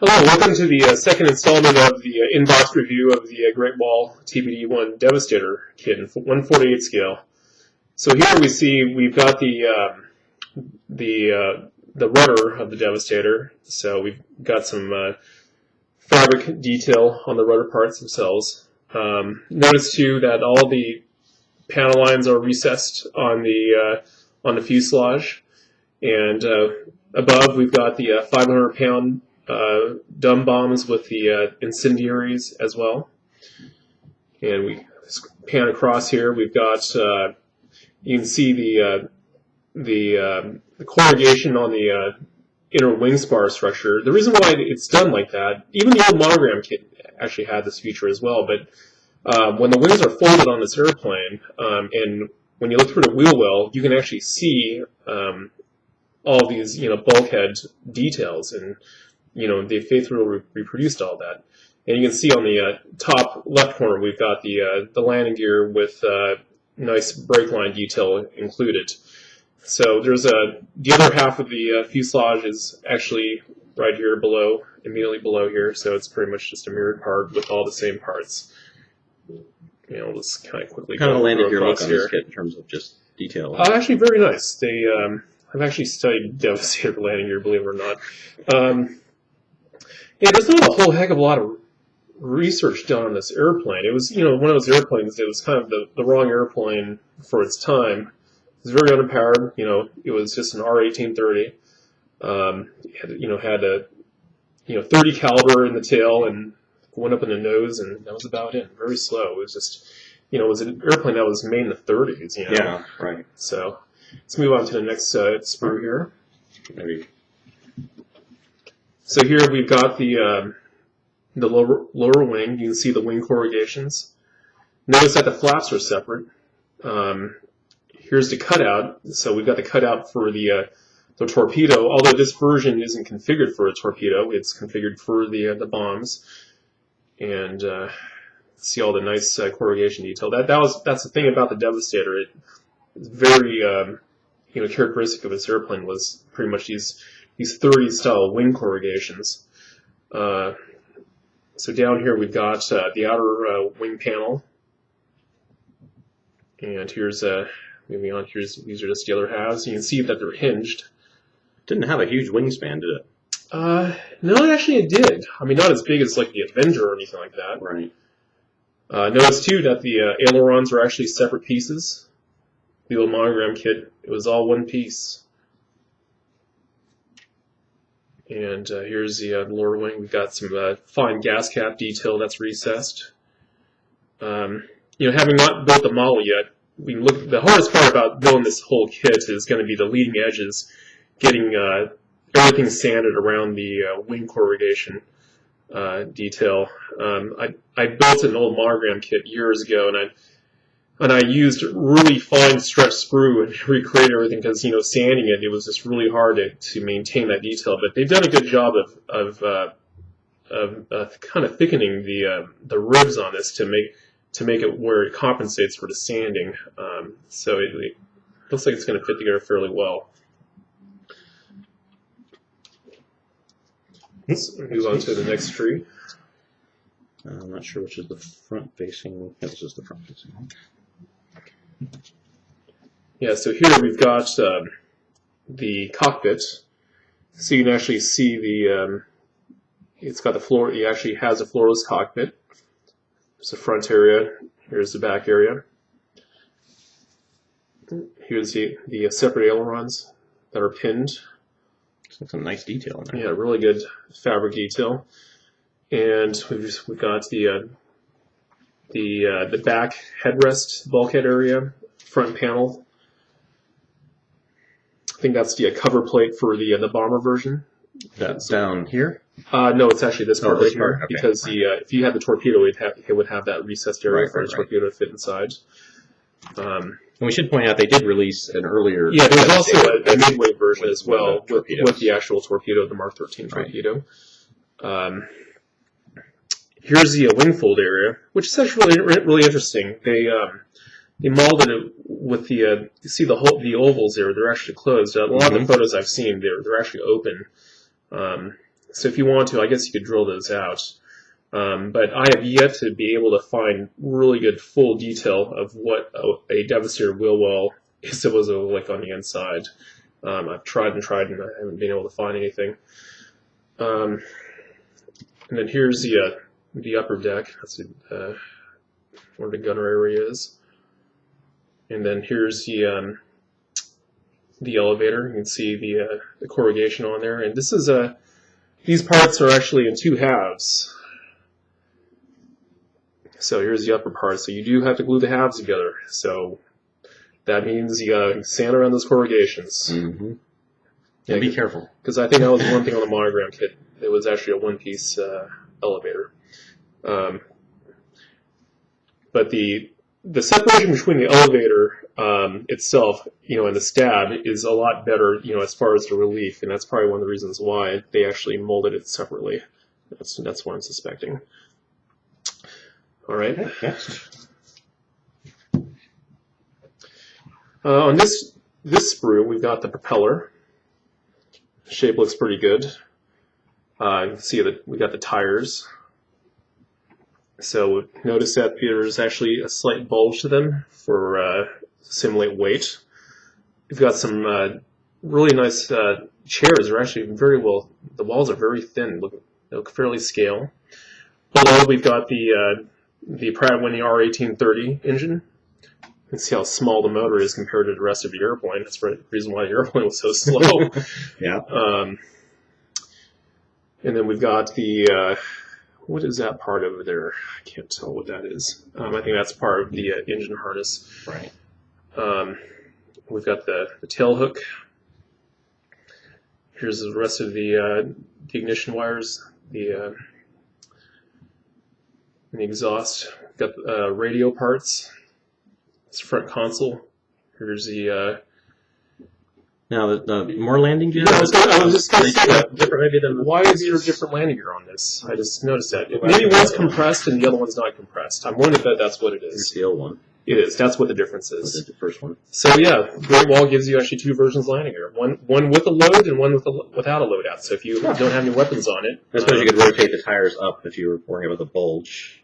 Hello, welcome to the second installment of the in-box review of the Great Wall TBD-1 Devastator kit in 1/48 scale. So here we see we've got the rudder of the Devastator. So we've got some fabric detail on the rudder parts themselves. Notice too that all the panel lines are recessed on the fuselage, and above we've got the 500-pound dumb bombs with the incendiaries as well. And we pan across here. We've got you can see the corrugation on the inner wing spar structure. The reason why it's done like that, even the old monogram kit actually had this feature as well, but when the wings are folded on this airplane, and when you look through the wheel well, you can actually see all of these bulkhead details, and they faithfully reproduced all that. And you can see on the top left corner we've got the landing gear with nice brake line detail included. So there's the other half of the fuselage is actually right here below, immediately below here. So it's pretty much just a mirrored part with all the same parts. We'll just kind of quickly kind of landed your look on this kit in terms of just detail. Actually, very nice. They I've actually studied Devastator landing gear, believe it or not. Yeah, there's not a whole heck of a lot of research done on this airplane. It was, one of those airplanes that was kind of the wrong airplane for its time. It was very underpowered. It was just an R-1830. Had a 30 caliber in the tail and went up in the nose, and that was about it. Very slow. It was just, it was an airplane that was made in the 30s. Yeah, right. So let's move on to the next sprue here. Maybe. So here we've got the lower wing. You can see the wing corrugations. Notice that the flaps are separate. Here's the cutout. So we've got the cutout for the torpedo. Although this version isn't configured for a torpedo, it's configured for the bombs. And see all the nice corrugation detail. That's the thing about the Devastator. It's very characteristic of its airplane was pretty much these 30s style wing corrugations. So down here we've got the outer wing panel, and here's moving on. These are just the other halves. You can see that they're hinged. Didn't have a huge wingspan, did it? No, actually it did. I mean, not as big as like the Avenger or anything like that. Right. Notice too that the ailerons are actually separate pieces. The old monogram kit, it was all one piece. And here's the lower wing. We've got some fine gas cap detail that's recessed. Having not built the model yet, we can look. The hardest part about building this whole kit is going to be the leading edges, getting everything sanded around the wing corrugation detail. I built an old monogram kit years ago, and I used really fine stretch sprue and recreate everything because sanding it was just really hard to maintain that detail. But they've done a good job of kind of thickening the ribs on this to make it where it compensates for the sanding. So it looks like it's going to fit together fairly well. Let's move on to the next tree. I'm not sure which is the front facing. Yeah, this is the front facing. Yeah, so here we've got the cockpit. So you can actually see it's got the floor. It actually has a floorless cockpit. There's the front area. Here's the back area. Here's the separate ailerons that are pinned. That's some nice detail in there. Yeah, really good fabric detail. And we've got the back headrest bulkhead area, front panel. I think that's the cover plate for the bomber version. That's down here? No, it's actually this part right here. Okay. Because if you had the torpedo, it would have that recessed area for the torpedo to fit inside. And we should point out they did release an earlier. Yeah, there's also a midway version as well with the actual torpedo, the Mark 13 torpedo. Here's the wing fold area, which is actually really interesting. They molded it with you see the ovals there. They're actually closed. A lot of the photos I've seen, they're actually open. So if you want to, I guess you could drill those out. But I have yet to be able to find really good full detail of what a Devastator wheel well is supposed to look like on the inside. I've tried and tried, and I haven't been able to find anything. And then here's the upper deck. That's where the gunner area is. And then here's the elevator. You can see the corrugation on there. And this is these parts are actually in two halves. So here's the upper part. So you do have to glue the halves together. So that means you gotta sand around those corrugations. Mm-hmm. Yeah, be careful. Because I think that was one thing on the monogram kit. It was actually a one-piece elevator. But the separation between the elevator itself, and the stab is a lot better, as far as the relief, and that's probably one of the reasons why they actually molded it separately. That's what I'm suspecting. All right. Okay, next. On this sprue, we've got the propeller. Shape looks pretty good. You can see that we got the tires. So notice that there's actually a slight bulge to them for simulate weight. We've got some really nice chairs. They're actually very well. The walls are very thin, look fairly scale. Below, we've got the Pratt & Whitney R1830 engine. You can see how small the motor is compared to the rest of the airplane. That's the reason why the airplane was so slow. Yeah. And then we've got the what is that part over there? I can't tell what that is. I think that's part of the engine harness. Right. We've got the tail hook. Here's the rest of the ignition wires, the exhaust. We've got radio parts. It's front console. Here's the. Now the more landing gear. Yeah, I was just going to say that. Different maybe than. Why is there a different landing gear on this? I just noticed that. Maybe one's compressed and the other one's not compressed. I'm wondering if that's what it is. It's the old one. It is. That's what the difference Was is. it the first one? So yeah, Great Wall gives you actually two versions of landing gear. One with a load and one without a loadout. So if you don't have any weapons on it, I suppose you could rotate the tires up if you were worrying about the bulge.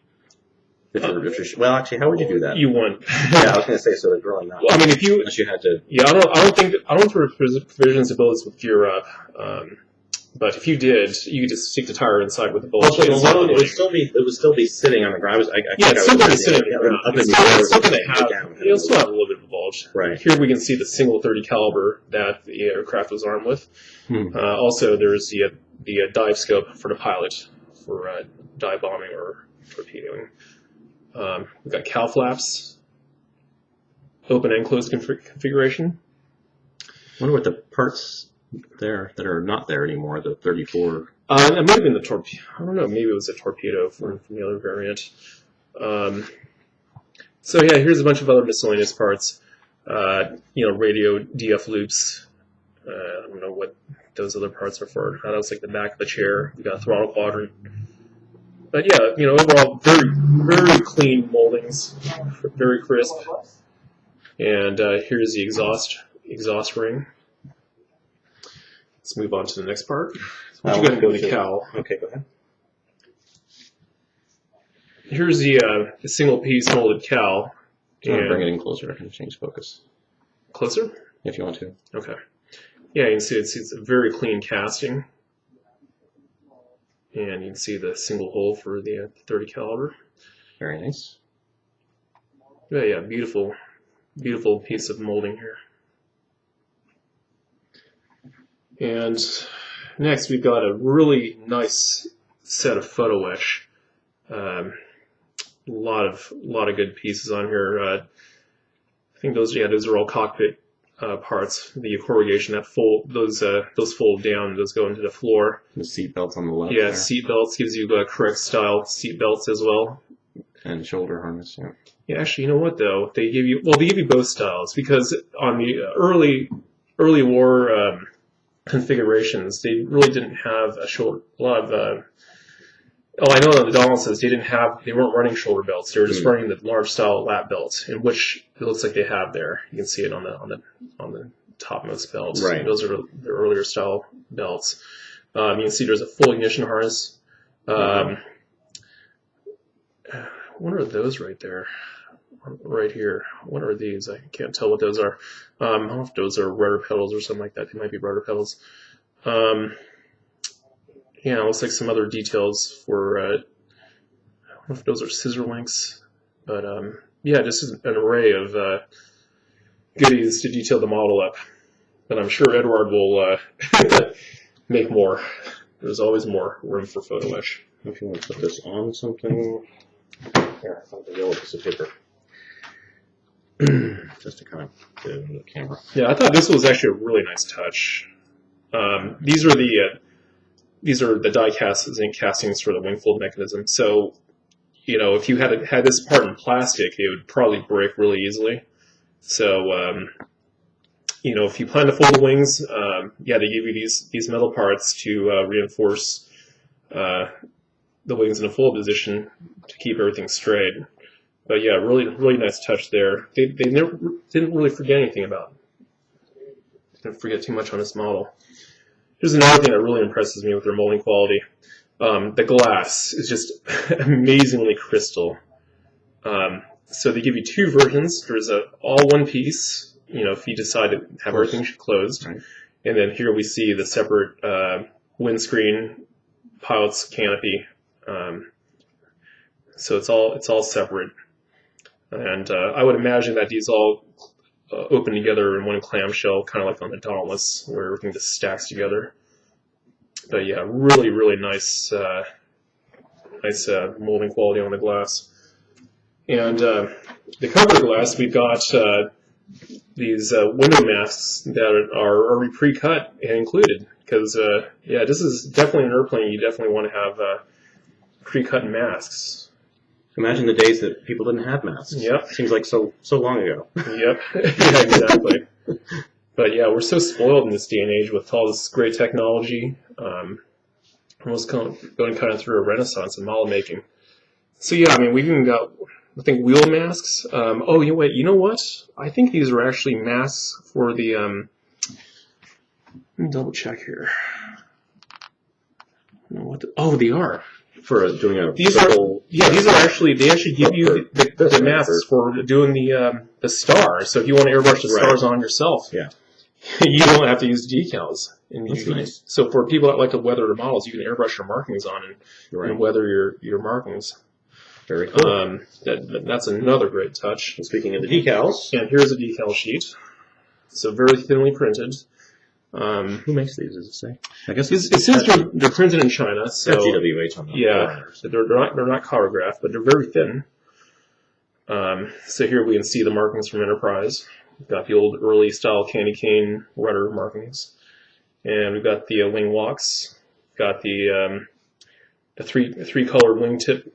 Well, actually, how would you do that? you won. Yeah, I was going to say, so there's really not. Well, I mean, if you Unless you had to. I don't think there are provisions to build this with gear up. But if you did, you could just stick the tire inside with the bulge. Also, the load it would still be sitting on the ground. It's still going to be sitting on the ground. It's still going to have. Down, You'll still have a little bit of a bulge. Right. Here we can see the single 30 caliber that the aircraft was armed with. Also, there's the dive scope for the pilot for dive bombing or torpedoing. We've got cowl flaps, open and closed configuration. I wonder what the parts there that are not there anymore, the 34. It might have been the torpedo. I don't know, maybe it was a torpedo from the other variant. So yeah, here's a bunch of other miscellaneous parts. Radio DF loops. I don't know what those other parts are for. That looks like the back of the chair. We got a throttle quadrant. But yeah, overall, very, very clean moldings, very crisp. And here's the exhaust ring. Let's move on to the next part. We're going to go to the cowl. Okay, go ahead. Here's the single-piece molded cowl. Do you want to bring it in closer? I can change focus. Closer? If you want to. Okay. Yeah, you can see it's a very clean casting. And you can see the single hole for the 30 caliber. Very nice. Yeah, beautiful, beautiful piece of molding here. And next we've got a really nice set of Photoetch. A lot of good pieces on here. I think those are all cockpit parts. The corrugation that those fold down, those go into the floor. The seat belts on the left. Yeah, seat belts gives you correct style seat belts as well. And shoulder harness. Yeah. Yeah, actually, you know what though? They give you both styles because on the early war configurations, they really didn't have a lot of. I know on the Donaldsons they weren't running shoulder belts. They were just running the large style lap belts, in which it looks like they have there. You can see it on the topmost belts. Right. Those are the earlier style belts. You can see there's a full ignition harness. What are those right there? Right here. What are these? I can't tell what those are. I don't know if those are rudder pedals or something like that. They might be rudder pedals. Yeah, it looks like some other details for, I don't know if those are scissor links, but yeah, just an array of goodies to detail the model up. But I'm sure Edward will make more. There's always more room for Photoetch. If you want to put this on something, here, I'll have a yellow piece of paper. Just to kind of get it into the camera. Yeah, I thought this was actually a really nice touch. These are the die castings and castings for the wing fold mechanism. So, you know, if you had this part in plastic, it would probably break really easily. So, you know, if you plan to fold the wings, yeah, they give you these metal parts to reinforce the wings in a fold position to keep everything straight. But yeah, really nice touch there. They never didn't really forget anything about it. Didn't forget too much on this model. Here's another thing that really impresses me with their molding quality. The glass is just amazingly crystal. So they give you two versions. There's a all one piece, you know, if you decide to have everything closed. Right. And then here we see the separate windscreen, pilot's canopy. So it's all separate. And I would imagine that these all open together in one clamshell, kind of like on the Dauntless, where everything just stacks together. But yeah, really nice, nice molding quality on the glass. And the cover glass, we've got these window masks that are already pre-cut and included. Because yeah, this is definitely an airplane you definitely want to have pre-cut masks. Imagine the days that people didn't have masks. Yep. Seems like so long ago. Yep. Yeah, exactly. But yeah, we're so spoiled in this day and age with all this great technology. Almost going kind of through a renaissance in model making. So yeah, I mean, we've even got, I think, wheel masks. Oh, you know what? I think these are actually masks for the, let me double check here. Oh, they are. For doing a these are actually, they actually give you the masks for doing the star. So if you want to airbrush the stars on yourself, yeah, you don't have to use decals. And that's nice. So for people that like to weather their models, you can airbrush your markings on and weather your markings. Very cool. That's another great touch. And speaking of the decals, and here's a decal sheet. So very thinly printed. Who makes these? Does it say? I guess it says they're printed in China. So GWH on them. Yeah, so they're not chirographed, but they're very thin. So here we can see the markings from Enterprise. We've got the old early style candy cane rudder markings, and we've got the wing locks. We've got the three colored wing tip,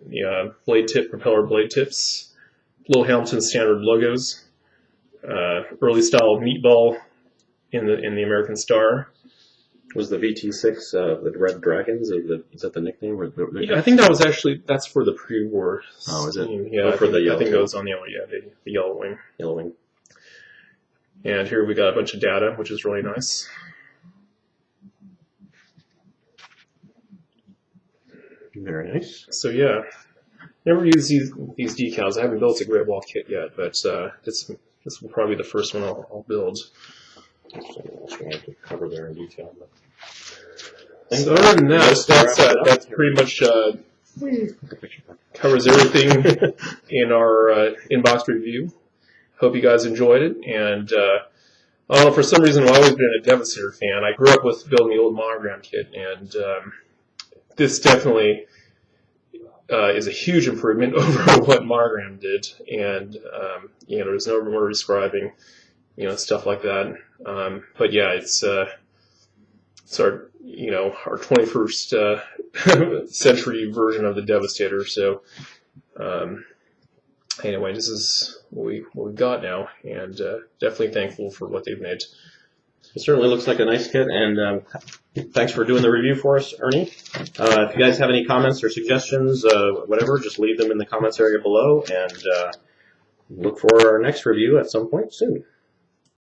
blade tip, propeller blade tips, little Hamilton standard logos, early style meatball in the American Star. Was the VT6 the Red Dragons? Is that the nickname? Yeah, I think that's for the pre-war. Oh, is it? Yeah, for the yellow. I think it was on the yellow wing. Yellow wing. And here we got a bunch of data, which is really nice. Very nice. So yeah, never used these decals. I haven't built a Great Wall kit yet, but this will probably be the first one I'll build. I have to cover there in detail. So other than that, that's pretty much covers everything in our inbox review. Hope you guys enjoyed it, and I don't know, for some reason I've always been a Devastator fan. I grew up with building the old monogram kit, and this definitely is a huge improvement over what monogram did, and there's no more describing, stuff like that. But yeah, it's our 21st century version of the Devastator. So anyway, this is what we've got now, and definitely thankful for what they've made. It certainly looks like a nice kit, and thanks for doing the review for us, Ernie. If you guys have any comments or suggestions, whatever, just leave them in the comments area below, and look for our next review at some point soon.